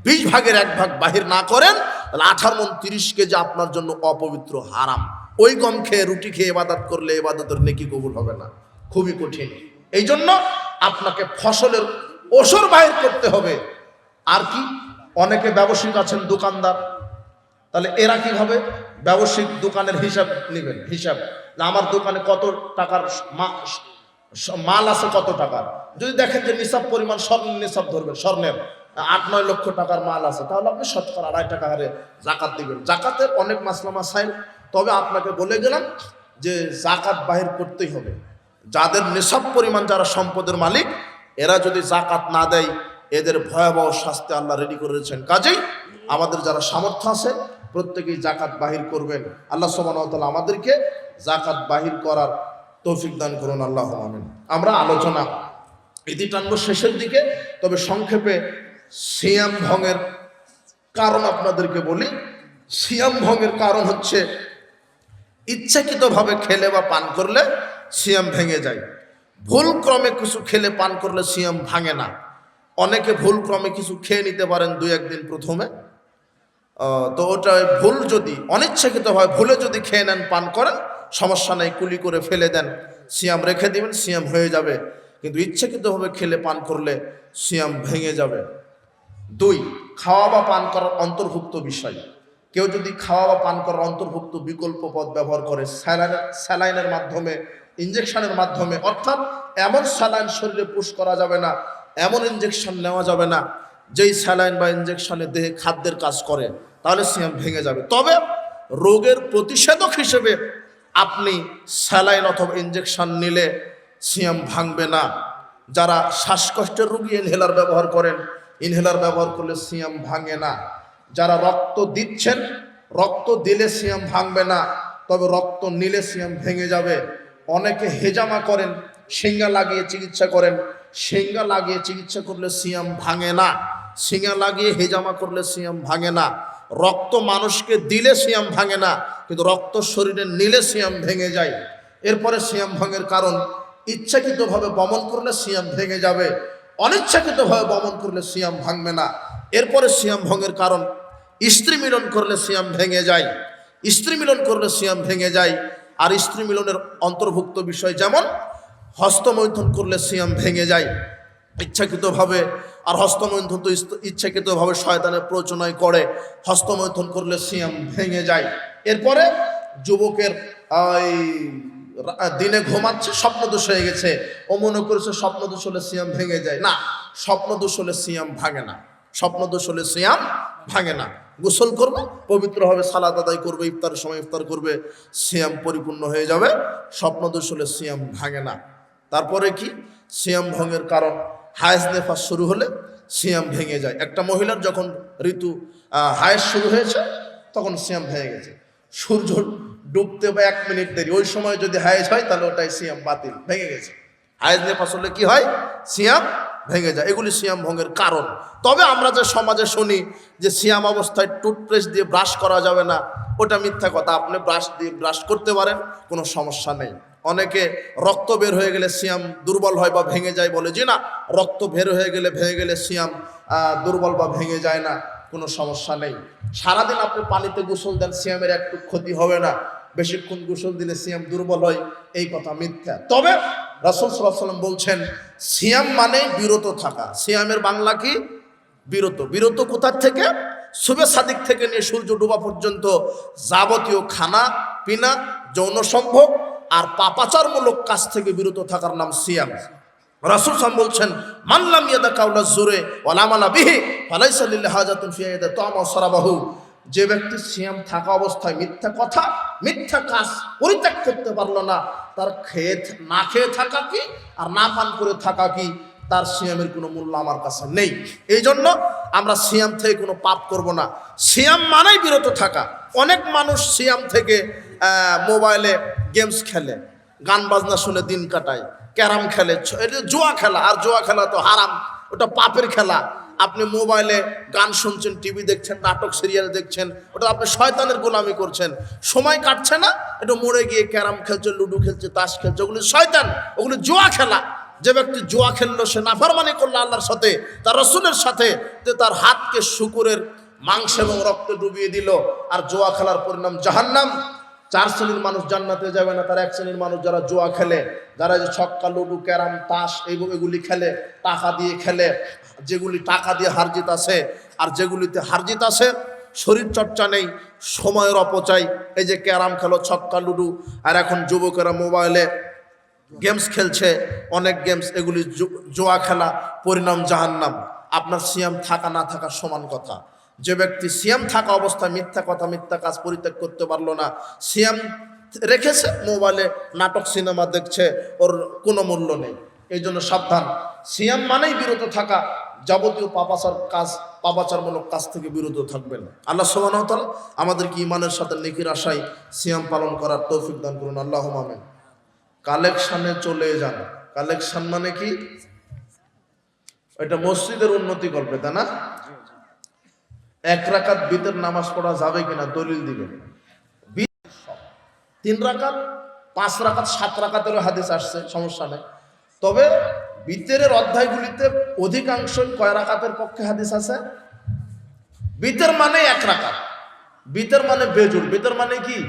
20 ভাগের 1 ভাগ বাহির না করেন, তাহলে 18 মণ 30 কেজি আপনার জন্য অপবিত্র, হারাম। ওই গম খেয়ে রুটি খেয়ে ইবাদত করলে ইবাদতের নেকি কবুল হবে না, খুবই কঠিন। এই জন্য আপনাকে ফসলের ওসর বাহির করতে হবে। আর কি, অনেকে ব্যবসায়িক আছেন, দোকানদার, তাহলে এরা কিভাবে ব্যবসায়িক দোকানের হিসাব নেবেন? হিসাব, আমার দোকানে কত টাকার মাল আছে, কত টাকার। যদি দেখেন যে নিসাব পরিমাণ, স্বর্ণের নিসাব ধরবেন, স্বর্ণের 8-9 লক্ষ টাকার মাল আছে, তাহলে আপনি শতকরা 2.5 টাকা হারে জাকাত দিবেন। জাকাতের অনেক মাসলা মাসাইল, তবে আপনাকে বলে গেলাম যে জাকাত বাহির করতেই হবে। যাদের নিসাব পরিমাণ, যারা সম্পদের মালিক, এরা যদি জাকাত না দেয় এদের ভয়াবহ শাস্তি আল্লাহ রেডি করেছেন। কাজেই আমাদের যারা সামর্থ্য আছে প্রত্যেকেই জাকাত বাহির করবেন। আল্লাহ সুবহানাহু ওয়া তাআলা আমাদেরকে জাকাত বাহির করার তৌফিক দান করুন, আল্লাহ আমিন। আমরা আলোচনা ইতি টানব শেষের দিকে, তবে সংক্ষেপে সিয়াম ভঙ্গের কারণ আপনাদেরকে বলি। সিয়াম ভঙ্গের কারণ হচ্ছে ইচ্ছাকৃতভাবে খেলে বা পান করলে সিয়াম ভেঙে যায়। ভুল ক্রমে কিছু খেলে পান করলে সিয়াম ভাঙে না। অনেকে ভুল ক্রমে কিছু খেয়ে নিতে পারেন 2-1 দিন প্রথমে, তো ওটা ভুল, যদি অনিচ্ছাকৃতভাবে ভুলে যদি খেয়ে নেন, পান করেন, সমস্যা নেই, কুলি করে ফেলে দেন, সিয়াম রেখে দিবেন, সিয়াম হয়ে যাবে। কিন্তু ইচ্ছাকৃতভাবে খেলে পান করলে সিয়াম ভেঙে যাবে। 2, খাওয়া বা পান করার অন্তর্ভুক্ত বিষয়। কেউ যদি খাওয়া বা পান করার অন্তর্ভুক্ত বিকল্প পথ ব্যবহার করে, স্যালাইনের মাধ্যমে, ইঞ্জেকশনের মাধ্যমে, অর্থাৎ এমন স্যালাইন শরীরে পুশ করা যাবে না, এমন ইঞ্জেকশন নেওয়া যাবে না যেই স্যালাইন বা ইঞ্জেকশনে দেহে খাদ্যের কাজ করে, তাহলে সিয়াম ভেঙে যাবে। তবে রোগের প্রতিষেধক হিসেবে আপনি স্যালাইন অথবা ইঞ্জেকশন নিলে সিয়াম ভাঙবে না। যারা শ্বাসকষ্টের রোগী ইনহেলার ব্যবহার করেন, ইনহেলার ব্যবহার করলে সিয়াম ভাঙে না। যারা রক্ত দিচ্ছেন, রক্ত দিলে সিয়াম ভাঙবে না, তবে রক্ত নিলে সিয়াম ভেঙে যাবে। অনেকে হেজামা করেন, শিঙ্গা লাগিয়ে চিকিৎসা করেন, শিঙ্গা লাগিয়ে চিকিৎসা করলে সিয়াম ভাঙে না। শিঙ্গা লাগিয়ে হেজামা করলে সিয়াম ভাঙে না। রক্ত মানুষকে দিলে সিয়াম ভাঙে না, কিন্তু রক্ত শরীরে নিলে সিয়াম ভেঙে যায়। এরপরে সিয়াম ভাঙের কারণ, ইচ্ছাকৃতভাবে বমন করলে সিয়াম ভেঙে যাবে, অনিচ্ছাকৃতভাবে বমন করলে সিয়াম ভাঙবে না। এরপরে সিয়াম ভঙ্গের কারণ, স্ত্রী মিলন করলে সিয়াম ভেঙে যায়, স্ত্রী মিলন করলে সিয়াম ভেঙে যায়। আর স্ত্রী মিলনের অন্তর্ভুক্ত বিষয় যেমন হস্তমৈথুন করলে সিয়াম ভেঙে যায় ইচ্ছাকৃতভাবে। আর হস্তমৈথুন তো ইচ্ছাকৃতভাবে শয়তানের প্ররোচনায় করে, হস্তমৈথুন করলে সিয়াম ভেঙে যায়। এরপরে যুবকের দিনে ঘুমাচ্ছে, স্বপ্নদোষ হয়ে গেছে, ও মনে করেছে স্বপ্নদোষ হলে সিয়াম ভেঙে যায়। না, স্বপ্নদোষ হলে সিয়াম ভাঙে না, স্বপ্নদোষ হলে সিয়াম ভাঙে না। গোসল করবে, পবিত্র হবে, সালাত আদায় করবে, ইফতারের সময় ইফতার করবে, সিয়াম পরিপূর্ণ হয়ে যাবে। স্বপ্নদোষ হলে সিয়াম ভাঙে না। তারপরে কি সিয়াম ভঙ্গের কারণ, হায়েজ নেফাস শুরু হলে সিয়াম ভেঙে যায়। একটা মহিলার যখন ঋতু হায়েজ শুরু হয়েছে তখন সিয়াম ভেঙে গেছে। সূর্য ডুবতে বা 1 মিনিট দেরি, ওই সময় যদি হায়েজ হয় তাহলে ওটাই সিয়াম বাতিল, ভেঙে গেছে। হায়েজ নেফাস হলে কি হয়? সিয়াম ভেঙে যায়। এগুলি সিয়াম ভঙ্গের কারণ। তবে আমরা যে সমাজে শুনি যে সিয়াম অবস্থায় টুথপেস্ট দিয়ে ব্রাশ করা যাবে না, ওটা মিথ্যা কথা। আপনি ব্রাশ দিয়ে ব্রাশ করতে পারেন, কোনো সমস্যা নেই। অনেকে রক্ত বের হয়ে গেলে সিয়াম দুর্বল হয় বা ভেঙে যায় বলে, যে না, রক্ত বের হয়ে গেলে সিয়াম দুর্বল বা ভেঙে যায় না, কোনো সমস্যা নেই। সারাদিন আপনি পানিতে গোসল দেন, সিয়ামের একটু ক্ষতি হবে না। বেশিক্ষণ গোসল দিলে সিয়াম দুর্বল হয়, এই কথা মিথ্যা। তবে রাসূল সাল্লাল্লাহু আলাইহি ওয়াসাল্লাম বলছেন সিয়াম মানে বিরত থাকা। সিয়ামের বাংলা কি? বিরত। বিরত কোথা থেকে? শুভে সাদিক থেকে নিয়ে সূর্য ডোবা পর্যন্ত যাবতীয় খানা পিনা, যৌন সম্ভোগ আর পাপাচারমূলক কাজ থেকে বিরত থাকার নাম সিয়াম। রাসূল সাল্লাল্লাহু বলছেন মান লাম ইয়াদা কাউলা জুরে ওয়ালা আমালা বিহি ফালাইসা লিল্লাহি হাজাতুন ফি ইয়াদা তা'আমা ওয়া শারাবাহু। যে ব্যক্তি সিয়াম থাকা অবস্থায় মিথ্যা কথা, মিথ্যা কাজ পরিত্যাগ করতে পারলো না, তার না খেয়ে থাকা কি আর না পান করে থাকা কি তার সিয়ামের কোনো মূল্য আমার কাছে নেই। এই জন্য আমরা সিয়াম থেকে কোনো পাপ করব না। সিয়াম মানেই বিরত থাকা। অনেক মানুষ সিয়াম থেকে মোবাইলে গেমস খেলে, গান বাজনা শুনে দিন কাটায়, ক্যারাম খেলে, এটা জুয়া খেলা। আর জুয়া খেলা তো হারাম, ওটা পাপের খেলা। আপনি মোবাইলে গান শুনছেন, টিভি দেখছেন, নাটক সিরিয়াল দেখছেন, ওটা আপনি শয়তানের গোলামি করছেন। সময় কাটছে না, একটু মোড়ে গিয়ে ক্যারাম খেলছে, লুডো খেলছে, তাস খেলছে, ওগুলি শয়তান, ওগুলি জুয়া খেলা। যে ব্যক্তি জুয়া খেললো সে নাফরমানি করলো আল্লাহর সাথে, তার রসুলের সাথে, তার হাতকে শুকুরের মাংস এবং রক্তে ডুবিয়ে দিল। আর জুয়া খেলার পরিণাম জাহান্নাম। 4 শ্রেণীর মানুষ জান্নাতে যাবে না, তার 1 শ্রেণীর মানুষ যারা জুয়া খেলে, যারা যে ছক্কা, লুডু, ক্যারাম, তাস এগুলি খেলে, টাকা দিয়ে খেলে, যেগুলি টাকা দিয়ে হার জিত আছে, আর যেগুলিতে হার জিত আছে শরীর চর্চা নেই, সময়ের অপচয়। এই যে ক্যারাম খেলো, ছক্কা, লুডু, আর এখন যুবকেরা মোবাইলে গেমস খেলছে, অনেক গেমস, এগুলি জুয়া খেলা, পরিণাম জাহান্নাম। আপনার সিয়াম থাকা না থাকা সমান কথা। যে ব্যক্তি সিয়াম থাকা অবস্থায় মিথ্যা কথা, মিথ্যা কাজ পরিত্যাগ করতে পারলো না, সিয়াম রেখেছে, মোবাইলে নাটক সিনেমা দেখছে, ওর কোনো মূল্য নেই। এই জন্য সাবধান। সিয়াম মানেই বিরত থাকা, যাবতীয় পাপাচার কাজ, পাপাচারমূলক কাজ থেকে বিরত থাকবেন। আল্লাহ সুবহানাহু ওয়া তাআলা আমাদেরকে ঈমানের সাথে নেকির আশায় সিয়াম পালন করার তৌফিক দান করুন, আল্লাহুম্মা আমিন। কালেকশনে চলে যান। কালেকশন মানে কি? এটা মসজিদের উন্নতি করবে, তাই না? 1 রাকাত বিতর নামাজ পড়া যাবে কিনা দলিল দিবেন। 3 রাকাত, 5 রাকাত, 7 রাকাতেরও হাদিস আসছে, সমস্যা নেই। তবে বিতরের অধ্যায়গুলিতে অধিকাংশই কয় রাকাতের পক্ষে হাদিস আছে? বিতর মানে 1 রাকাত, বিতর মানে বেজুর, বিতর মানে কি?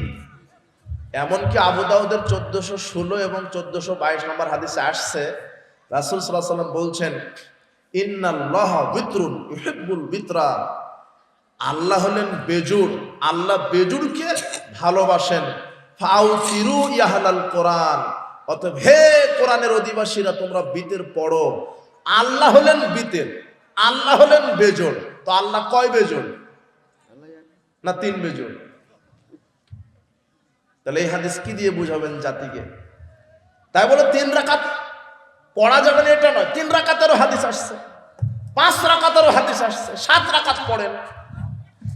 এমনকি আবু দাউদের 1416 এবং 1422 নম্বর হাদিসে আসছে, রাসূল সাল্লাল্লাহু আলাইহি ওয়াসাল্লাম বলছেন, ইন্নাল্লাহা বিতরুন ইউহিব্বুল বিতরা। আল্লাহ হলেন বেজুর, আল্লাহ বেজুরকে ভালোবাসেন। ফাউতিরু ইয়াহলাল কোরআন, অতএব হে কোরআনের অধিবাসীরা তোমরা বিতের পড়ো। আল্লাহ হলেন বিতের, আল্লাহ হলেন বেজুর। তো আল্লাহ কয় বেজুর? না 3 বেজুর? তাহলে এই হাদিস কি দিয়ে বুঝাবেন জাতিকে? তাই বলে 3 রাকাত পড়া যাবে না এটা নয়, 3 রাকাতেরও হাদিস আসছে, 5 রাকাতেরও হাদিস আসছে, 7 রাকাত পড়েন।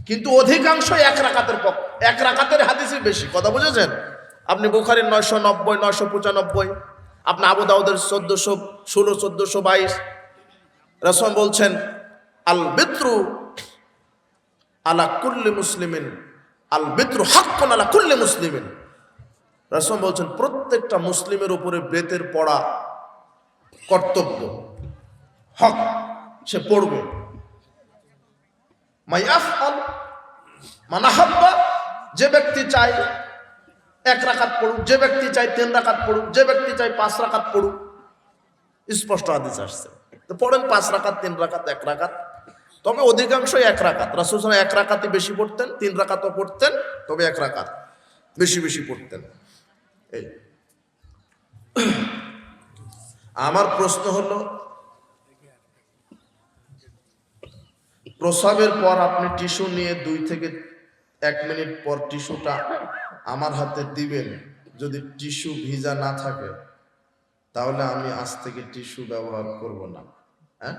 কিন্তু অধিকাংশ 1 রাকাতের পক্ষে, 1 রাকাতের হাদিসই বেশি। কথা বুঝেছেন? আপনি বুখারীর 990, 995, আপনি আবু দাউদের 1416, 1422, রাসূল বলছেন আল বিত্রু আলা কুল্লি মুসলিমিন, আল বিত্রু হাক্কুন আলা কুল্লি মুসলিমিন। রাসূল বলছেন প্রত্যেকটা মুসলিমের উপরে বেতের পড়া কর্তব্য, হক, সে পড়বে। মাইয়াফআল মান আহাব্বা, যে ব্যক্তি চায় 1 রাকাত পড়ুক, যে ব্যক্তি চায় 3 রাকাত পড়ুক, যে ব্যক্তি চায় 5 রাকাত পড়ুক, স্পষ্ট হাদিস আসছে। তো পড়েন 5 রাকাত, 3 রাকাত, 1 রাকাত। তবে অধিকাংশই 1 রাকাত। রাসূল সাল্লাল্লাহু আলাইহি ওয়াসাল্লাম 1 রাকাতই বেশি পড়তেন, 3 রাকাতও পড়তেন, তবে 1 রাকাত বেশি বেশি পড়তেন। এই আমার প্রশ্ন হলো, প্রসাবের পর আপনি টিস্যু নিয়ে 2 থেকে 1 মিনিট পর টিস্যুটা আমার হাতে দিবেন। যদি টিস্যু ভিজা না থাকে তাহলে আমি আজ থেকে টিস্যু ব্যবহার করব না। হ্যাঁ,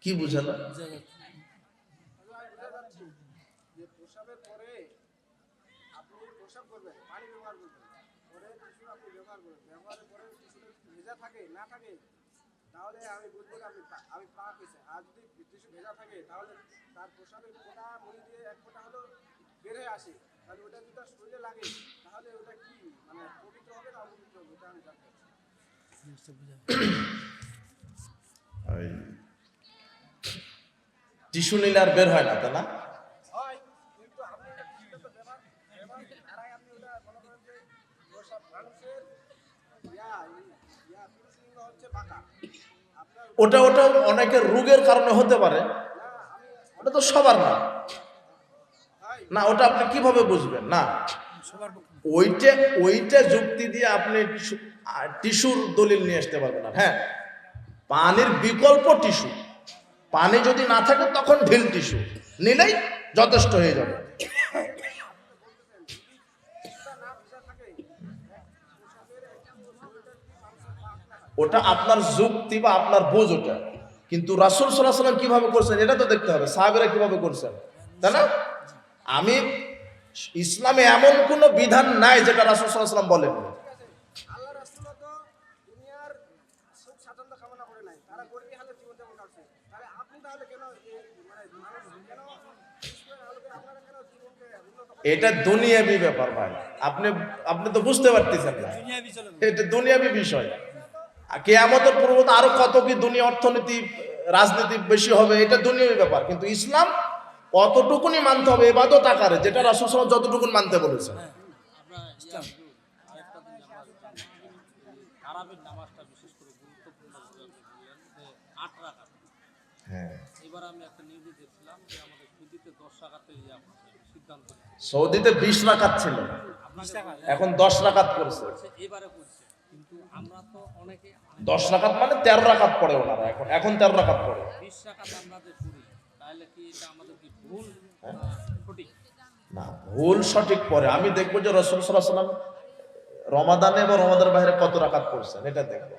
কি বুঝালো? তাহলে আমি বুঝবো যে আমি পাক হয়েছে। আর যদি টিস্যু ভেজা থাকে তাহলে তার পোশাকের ফোঁটা মুড়ি দিয়ে 1 ফোঁটা হলো বের হয়ে আসে, তাহলে ওটা যদি তার শরীরে লাগে তাহলে ওটা কি মানে পবিত্র হবে না অপবিত্র হবে, ওটা আমি জানতে চাই। টিস্যু নিলে আর বের হয় না, তাই না? হয়, কিন্তু আপনি এটা তো ব্যবহার আর আপনি ওটা মনে করেন যে সব মানুষের পুরুষলিঙ্গ হচ্ছে বাঁকা। ওটা অনেকের রোগের কারণে হতে পারে, ওটা তো সবার না। না, ওটা আপনি কিভাবে বুঝবেন? না, ওইটা যুক্তি দিয়ে আপনি টিস্যুর দলিল নিয়ে আসতে পারবেন না। হ্যাঁ, পানির বিকল্প টিস্যু, পানি যদি না থাকে তখন ঢিল টিস্যু নিলেই যথেষ্ট হয়ে যাবে। ওটা আপনার যুক্তি বা আপনার বোঝ ওটা, কিন্তু রাসূল সাল্লাল্লাহু আলাইহি ওয়াসাল্লাম কিভাবে করছেন এটা তো দেখতে হবে, সাহাবীরা কিভাবে করছেন, তাই না? আমি ইসলামে এমন কোনো বিধান নাই যেটা রাসূল সাল্লাল্লাহু আলাইহি ওয়াসাল্লাম বলেন। ঠিক আছে, আল্লাহ রাসূলও তো দুনিয়ার সুখ স্বাচ্ছন্দ্য কামনা করে নাই, তারা গরিবী হালে জীবনযাপন করছে। তাহলে আপনি তাহলে কেন মানে মানুষ কেন ইসলামের আলোকে আপনারা কেন জীবনকে উন্নত করতে এটা দুনিয়াবি ব্যাপার ভাই, আপনি আপনি তো বুঝতে পারতেছেন না, এটা দুনিয়াবি বিষয়। কিয়ামতের পূর্ব আরো কত কি দুনিয়া, অর্থনীতি, রাজনীতি বেশি হবে, এটা দুনিয়াবি ব্যাপার, কিন্তু ইসলাম অতটুকুনি মানতে হবে ইবাদত আকারে, যেটা রাসূল সাল্লাল্লাহু আলাইহি ওয়াসাল্লাম যতটুকুন মানতে বলেছেন। আরেকটা দিন নামাজ আরবের নামাজটা বিশেষ করে গুরুত্বপূর্ণ বলে আপনি বললেন যে 8 রাকাত। হ্যাঁ, এবার আমি একটা নিউজে দেখছিলাম যে আমাদের সৌদিতে 10 রাকাতের সিদ্ধান্ত নিয়েছে। সৌদিতে 20 রাকাত ছিল, এখন 10 রাকাত করছে। এবারে করছে, কিন্তু আমরা তো অনেকে 10 রাকাত মানে 13 রাকাত পড়ে ওনারা, এখন 13 রাকাত পড়ে। 20 রাকাত আমরা যে করি, তাহলে কি এটা আমাদের কি ভুল সঠিক? না, ভুল সঠিক পরে আমি দেখবো যে রাসূল সাল্লাল্লাহু আলাইহি ওয়াসাল্লাম রমাদানে বা রমাদানের বাইরে কত রাকাত পড়ছেন, এটা দেখবো।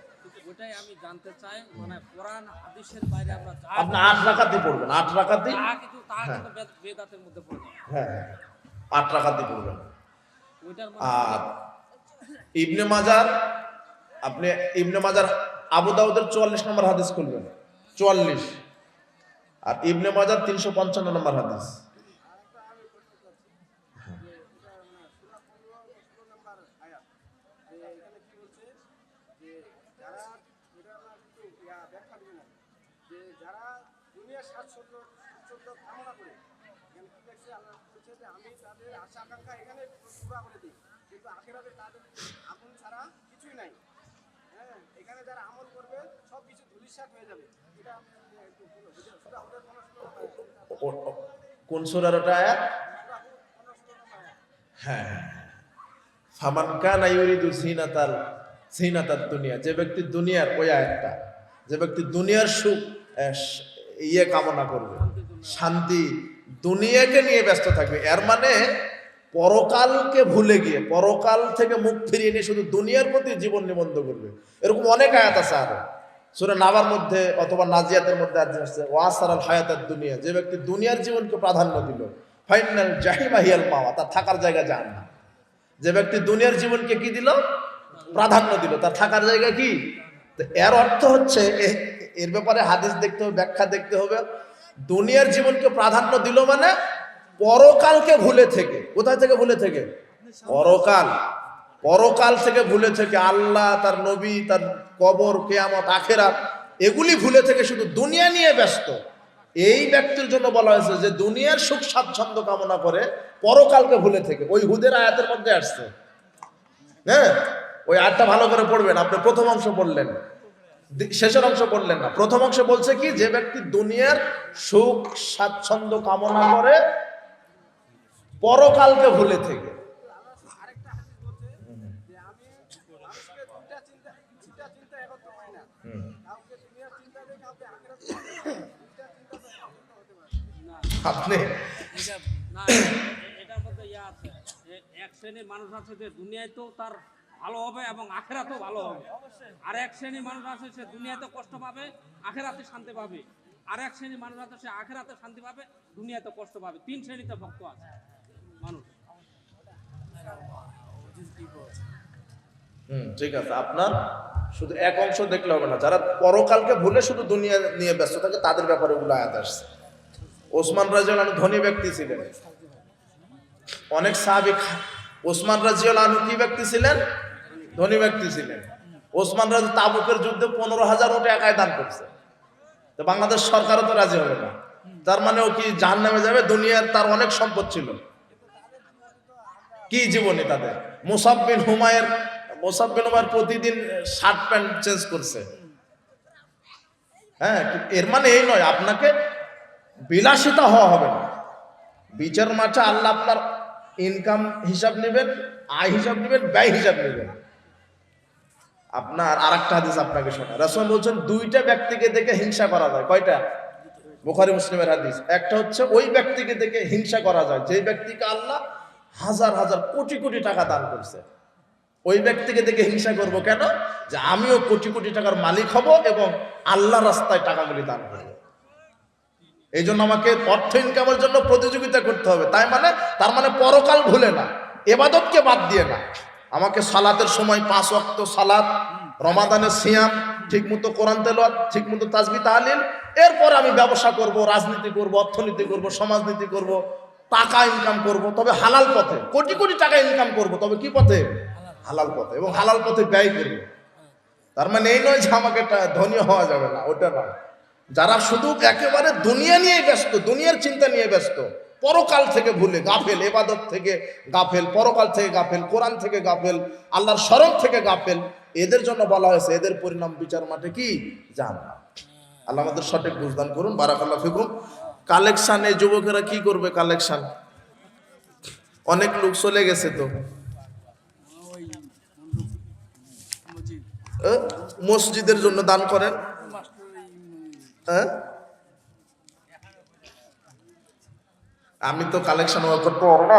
ওটাই আমি জানতে চাই, মানে কোরআন হাদিসের বাইরে আমরা যা আপনি 8 রাকাতই পড়বেন, 8 রাকাতই, তা কিন্তু বেদাতের মধ্যে পড়ে যায়। হ্যাঁ 8 রাকাতই পড়বেন। ওইটার আর ইবনে মাজার, আপনি ইবনে মাজার আবু দাউদের 44 নম্বর হাদিস খুলবেন, 44, আর ইবনে মাজার 355 নম্বর হাদিস। আরেকটা আমি প্রশ্ন করছি যে এটা মানে সূরা 15 নাম্বার আয়াত, যে এখানে কি বলছে যে যারা, এটা আমরা কিন্তু ব্যাখ্যা দিব না, যে যারা দুনিয়ার স্বাচ্ছন্দ্য কামনা করে, এখানে কি দেখছে আল্লাহ বলছে যে আমি তাদের আশা আকাঙ্ক্ষা এখানে পুরা করে দিই, কিন্তু আখিরাতে তাদের আগুন ছাড়া কিছুই নাই। হ্যাঁ, এখানে যারা আমল করবে সব কিছু ধূলিসাৎ হয়ে যাবে। এটা আমি একটু সূরা হুদের 15 নম্বর আয়াত। কোন সূরার ওটা আয়াত? হ্যাঁ, ফামান কানা ইউরিদু জিনাতাদ দুনিয়া, যে ব্যক্তি দুনিয়ার, ওই আয়াতটা, যে ব্যক্তি দুনিয়ার সুখ কামনা করবে, শান্তি, দুনিয়াকে নিয়ে ব্যস্ত থাকবে, এর মানে পরকালকে ভুলে গিয়ে, পরকাল থেকে মুখ ফিরিয়ে নিয়ে শুধু দুনিয়ার প্রতি জীবন নিবন্ধ করবে। এরকম অনেক আয়াত আছে আরো সূরা নাবার মধ্যে অথবা নাজিয়াতের মধ্যে আছে, ওয়াসারাল হায়াতাদ দুনিয়া, যে ব্যক্তি দুনিয়ার জীবনকে প্রাধান্য দিল, ফাইনাল জাহিমা হিয়াল মাওয়া, তার থাকার জায়গা জাহান্নাম। যে ব্যক্তি দুনিয়ার জীবনকে কি দিল, প্রাধান্য দিল, তার থাকার জায়গা কি? তো এর অর্থ হচ্ছে, এর ব্যাপারে হাদিস দেখতে হবে, ব্যাখ্যা দেখতে হবে। দুনিয়ার জীবনকে প্রাধান্য দিল মানে পরকালকে ভুলে থেকে, কোথায় থেকে ভুলে থেকে? পরকাল, পরকাল থেকে ভুলে থেকে, আল্লাহ, তার নবী, তার কবর, কিয়ামত, আখিরাত, এগুলি ভুলে থেকে শুধু দুনিয়া নিয়ে ব্যস্ত। এই ব্যক্তির জন্য বলা হয়েছে যে দুনিয়ার সুখ স্বাচ্ছন্দ্য কামনা করে পরকালকে ভুলে থেকে। ওই হুদের আয়াতের মধ্যে আসছে। হ্যাঁ, ওই আয়াতটা ভালো করে পড়বেন। আপনি প্রথম অংশ পড়লেন, শেষের অংশ পড়লেন না। প্রথম অংশ বলছে কি, যে ব্যক্তি দুনিয়ার সুখ স্বাচ্ছন্দ্য কামনা করে পরকালকে ভুলে থেকে। আরেকটা হাদিস বলছে যে আমি মানুষকে দুইটা চিন্তা একত্র হয় না, কাউকে দুনিয়ার চিন্তা দেয়, কাউকে আখিরাত চিন্তা দেয়, দুইটা চিন্তা তো একত্র হতে পারে না, আপনি না, এটার মধ্যে আছে যে এক শ্রেণীর মানুষ আছে যে দুনিয়ায় তো তার ভালো হবে এবং আখেরাতেও ভালো হবে, আর এক শ্রেণীর মানুষ আছে সে দুনিয়াতে কষ্ট পাবে, আখেরাতে শান্তি পাবে, আর এক শ্রেণীর মানুষ আছে সে আখেরাতে শান্তি পাবে, দুনিয়াতে কষ্ট পাবে। 3 শ্রেণীতে ভক্ত আছে মানুষ। ঠিক আছে, আপনার শুধু এক অংশ দেখলে হবে না। যারা পরকালকে ভুলে শুধু দুনিয়া নিয়ে ব্যস্ত থাকে, তাদের ব্যাপারে ওগুলো আয়াত আসছে। ওসমান রাদিয়াল্লাহু আনহু ধনী ব্যক্তি ছিলেন, অনেক সাহাবী। ওসমান রাদিয়াল্লাহু আনহু কি ব্যক্তি ছিলেন? ধনী ব্যক্তি ছিলেন। ওসমান রাজি তাবুকের যুদ্ধে 15,000 উট একাই দান করছে। তো বাংলাদেশ সরকারও তো রাজি হবে না, তার মানে ও কি জাহান্নামে যাবে? দুনিয়ার তার অনেক সম্পদ ছিল, কি জীবনে তাদের। মুসাব বিন উমাইর প্রতিদিন শার্ট প্যান্ট চেঞ্জ করছে। হ্যাঁ, এর মানে এই নয় আপনাকে বিলাসিতা হওয়া হবে না। বিচার মাঠে আল্লাহ আপনার ইনকাম হিসাব নেবেন, আয় হিসাব নেবেন, ব্যয় হিসাব নেবেন। আপনার আরেকটা হাদিস আপনাকে শোনা, রাসূল বলছেন দুইটা ব্যক্তিকে দেখে হিংসা করা যায়। কয়টা? বুখারী মুসলিমের হাদিস। একটা হচ্ছে ওই ব্যক্তিকে দেখে হিংসা করা যায় যে ব্যক্তিকে আল্লাহ হাজার হাজার কোটি কোটি টাকা দান করছে। ওই ব্যক্তিকে দেখে হিংসা করব কেন? যে আমিও কোটি কোটি টাকার মালিক হব এবং আল্লাহ রাস্তায় টাকাগুলি দান করব। এই জন্য আমাকে অর্থ ইনকামের জন্য প্রতিযোগিতা করতে হবে। তার মানে পরকাল ভুলে না, ইবাদতকে বাদ দিয়ে না। আমাকে সালাতের সময় 5 ওয়াক্ত সালাত, রমাদানের সিয়াম, ঠিকমতো কোরআন তেলাওয়াত, ঠিকমতো তাসবিহ তাহলিল, এরপর আমি ব্যবসা করব, রাজনীতি করব, অর্থনীতি করব, সমাজনীতি করব, টাকা ইনকাম করব, তবে হালাল পথে। কোটি কোটি টাকা ইনকাম করব, তবে কি পথে? হালাল পথে, এবং হালাল পথে ব্যয় করব। তার মানে এই নয় যে আমাকে ধনী হওয়া যাবে না, ওটা নয়। যারা শুধু একেবারে দুনিয়া নিয়ে ব্যস্ত, দুনিয়ার চিন্তা নিয়ে ব্যস্ত, পরকাল থেকে ভুলে গাফেল, ইবাদত থেকে গাফেল, পরকাল থেকে গাফেল, কোরআন থেকে গাফেল, আল্লাহর শরণ থেকে গাফেল, এদের জন্য বলা হয়েছে এদের পরিণাম বিচার মাঠে কি? জাহান্নাম। আল্লাহ আমাদের সঠিক বুঝদান করুন। বারাকাল্লাহু ফিকুম। কালেকশন, এই যুবকেরা কি করবে কালেকশন? অনেক লোক চলে গেছে তো। মসজিদের জন্য দান করেন। আমি তো কালেকশন করতে পারবো না।